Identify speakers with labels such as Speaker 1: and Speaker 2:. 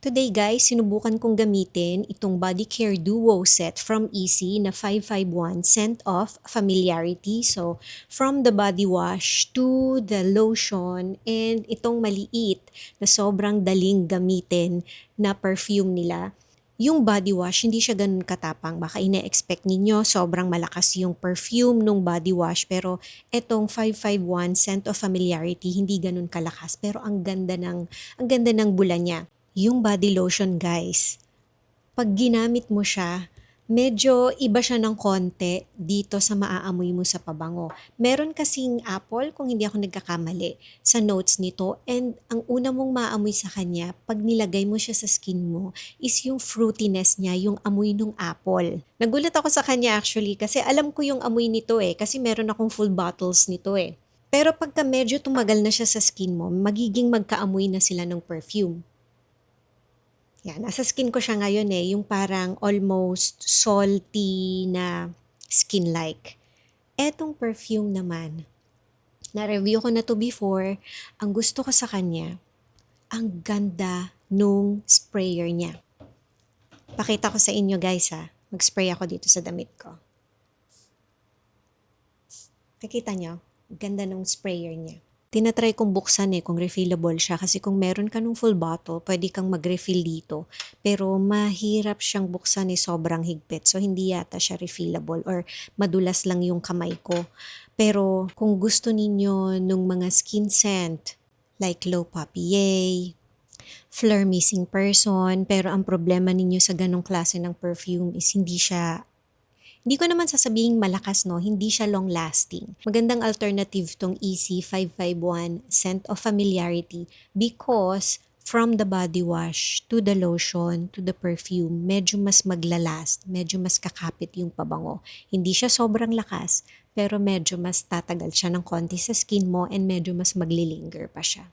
Speaker 1: Today guys, sinubukan kong gamitin itong body care duo set from Easy na 551 scent of familiarity. So, from the body wash to the lotion and itong maliit na sobrang daling gamitin na perfume nila. Yung body wash, hindi siya ganun katapang. Baka ine-expect ninyo sobrang malakas yung perfume nung body wash. Pero etong 551 scent of familiarity, hindi ganun kalakas. Pero ang ganda ng bula niya. Yung body lotion guys, pag ginamit mo siya, medyo iba siya ng konti dito sa maaamoy mo sa pabango. Meron kasing apple, kung hindi ako nagkakamali, sa notes nito. And ang una mong maamoy sa kanya, pag nilagay mo siya sa skin mo, is yung fruitiness niya, yung amoy ng apple. Nagulat ako sa kanya actually, kasi alam ko yung amoy nito kasi meron akong full bottles nito. Pero pagka medyo tumagal na siya sa skin mo, magiging magkaamoy na sila ng perfume. Yan, nasa skin ko siya ngayon yung parang almost salty na skin-like. Etong perfume naman, na-review ko na to before, ang gusto ko sa kanya, ang ganda nung sprayer niya. Pakita ko sa inyo guys mag-spray ako dito sa damit ko. Nakita nyo? Ganda nung sprayer niya. Tinatry kong buksan kung refillable siya kasi kung meron ka nung full bottle, pwede kang mag-refill dito. Pero mahirap siyang buksan sobrang higpit. So hindi yata siya refillable or madulas lang yung kamay ko. Pero kung gusto ninyo nung mga skin scent like Low Papier, Fleur Missing Person, pero ang problema ninyo sa ganong klase ng perfume is hindi ko naman sasabihing malakas, no? Hindi siya long-lasting. Magandang alternative tong Easy 551 Scent of Familiarity because from the body wash to the lotion to the perfume, medyo mas maglalast, medyo mas kakapit yung pabango. Hindi siya sobrang lakas, pero medyo mas tatagal siya ng konti sa skin mo and medyo mas maglilinger pa siya.